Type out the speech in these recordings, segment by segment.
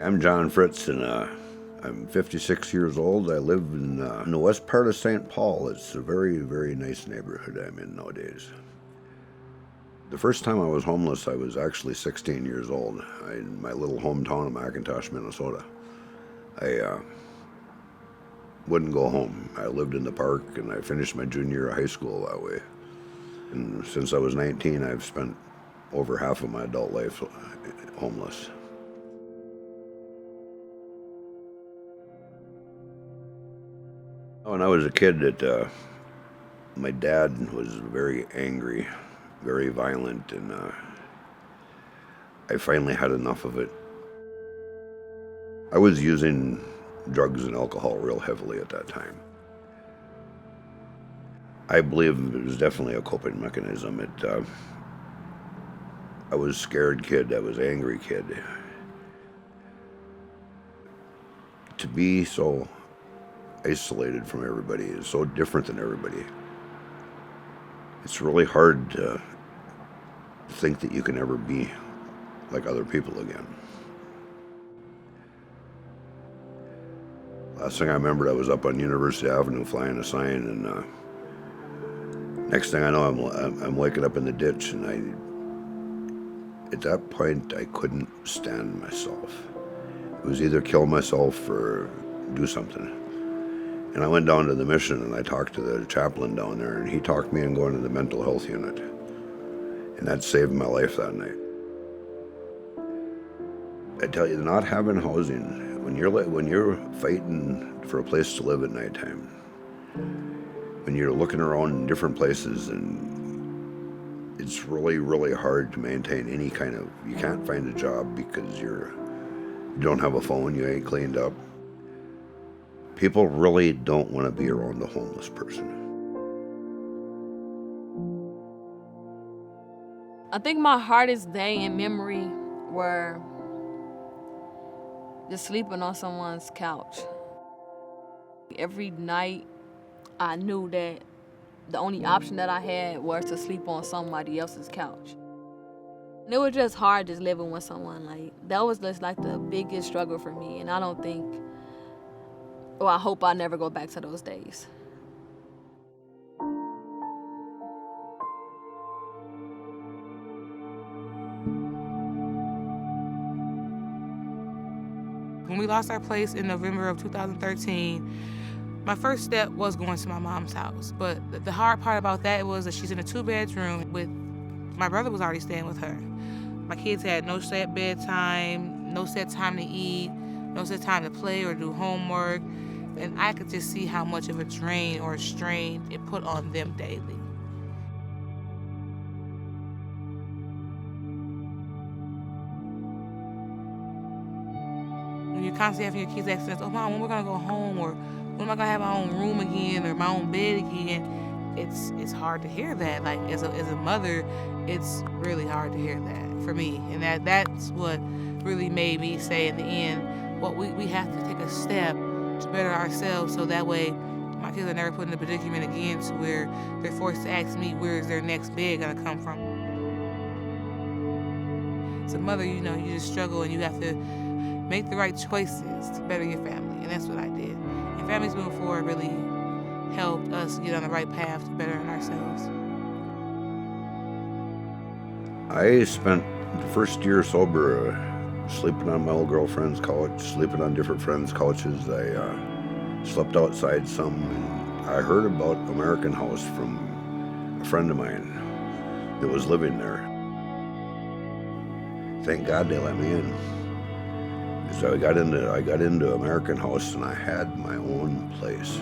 I'm John Fritz, and I'm 56 years old. I live in the west part of St. Paul. It's a very, very nice neighborhood I'm in nowadays. The first time I was homeless, I was actually 16 years old in my little hometown of McIntosh, Minnesota. I wouldn't go home. I lived in the park, and I finished my junior year of high school that way. And since I was 19, I've spent over half of my adult life homeless. When I was a kid, my dad was very angry, very violent, and I finally had enough of it. I was using drugs and alcohol real heavily at that time. I believe it was definitely a coping mechanism. I was a scared kid. I was an angry kid. To be so isolated from everybody is so different than everybody. It's really hard to think that you can ever be like other people again. Last thing I remembered, I was up on University Avenue flying a sign, and next thing I know, I'm waking up in the ditch, and at that point, I couldn't stand myself. It was either kill myself or do something. And I went down to the mission, and I talked to the chaplain down there, and he talked me into going to the mental health unit. And that saved my life that night. I tell you, not having housing, when you're fighting for a place to live at nighttime, when you're looking around in different places, and it's really, really hard to maintain any kind of, you can't find a job because you don't have a phone, you ain't cleaned up. People really don't want to be around a homeless person. I think my hardest day in memory were just sleeping on someone's couch. Every night, I knew that the only option that I had was to sleep on somebody else's couch. And it was just hard just living with someone. Like, that was just like the biggest struggle for me, and I don't think, well, I hope I never go back to those days. When we lost our place in November of 2013, my first step was going to my mom's house. But the hard part about that was that she's in a 2-bedroom with, my brother was already staying with her. My kids had no set bedtime, no set time to eat, no set time to play or do homework. And I could just see how much of a drain or a strain it put on them daily. When you're constantly having your kids asking us, oh, Mom, when we're going to go home, or when am I going to have my own room again or my own bed again, it's hard to hear that. Like, as a mother, it's really hard to hear that for me. And that's what really made me say in the end, well, we have to take a step to better ourselves, so that way my kids are never put in a predicament again to where they're forced to ask me where's their next bed gonna come from. As a mother, you just struggle, and you have to make the right choices to better your family, and that's what I did. And Families Moving Forward really helped us get on the right path to bettering ourselves. I spent the first year sober sleeping on my old girlfriend's couch, sleeping on different friends' couches. I slept outside some, and I heard about American House from a friend of mine that was living there. Thank God they let me in. So I got into American House, and I had my own place.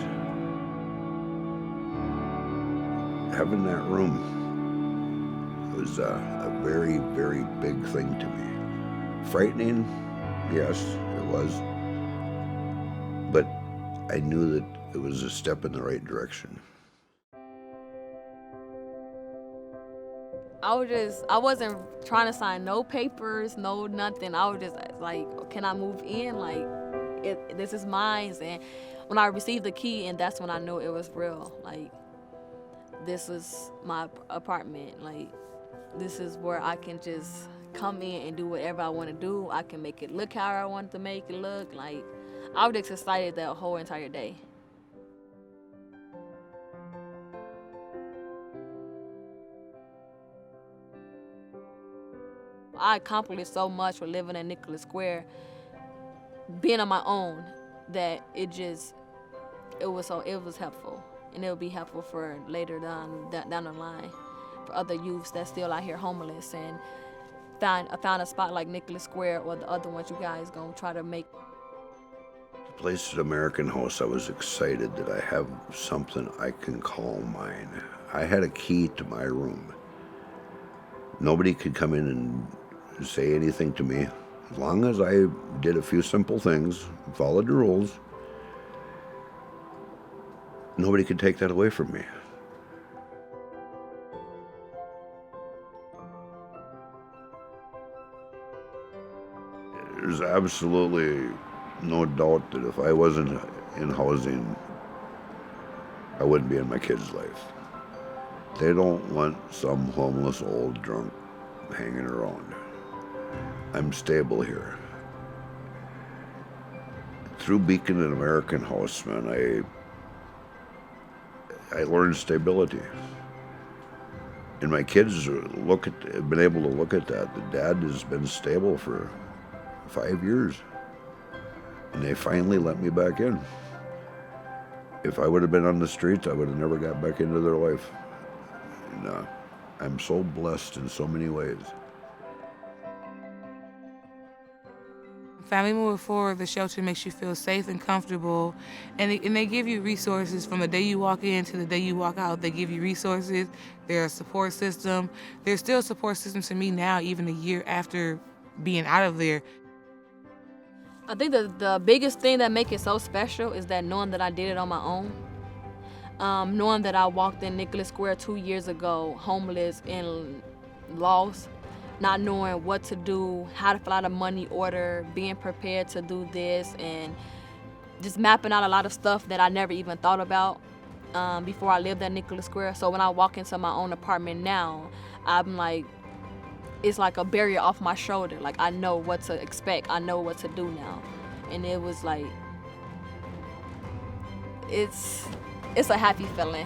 Having that room was a very, very big thing to me. Frightening, yes, it was. But I knew that it was a step in the right direction. I wasn't trying to sign no papers, no nothing. I was just like, can I move in? Like, this is mine. And when I received the key, and that's when I knew it was real. Like, this is my apartment. Like, this is where I can just come in and do whatever I want to do. I can make it look how I want to make it look. Like, I was just excited that whole entire day. I accomplished so much with living in Nicholas Square, being on my own, that it was helpful, and it will be helpful for later down the line for other youths that's still out here homeless, and I found a spot like Nicholas Square or the other ones you guys gonna try to make. The place at American House, I was excited that I have something I can call mine. I had a key to my room. Nobody could come in and say anything to me. As long as I did a few simple things, followed the rules, nobody could take that away from me. There's absolutely no doubt that if I wasn't in housing, I wouldn't be in my kids' life. They don't want some homeless old drunk hanging around. I'm stable here. Through Beacon and American House, man, I learned stability. And my kids have been able to look at that. The dad has been stable for 5 years. And they finally let me back in. If I would have been on the streets, I would have never got back into their life. And I'm so blessed in so many ways. Family Moving Forward, the shelter makes you feel safe and comfortable, and they give you resources from the day you walk in to the day you walk out. They give you resources. They're a support system. There's still a support system to me now, even a year after being out of there. I think the biggest thing that makes it so special is that knowing that I did it on my own. Knowing that I walked in Nicholas Square 2 years ago, homeless and lost, not knowing what to do, how to fill out a money order, being prepared to do this, and just mapping out a lot of stuff that I never even thought about before I lived at Nicholas Square. So when I walk into my own apartment now, I'm like, it's like a barrier off my shoulder. Like, I know what to expect. I know what to do now. And it was like, it's a happy feeling.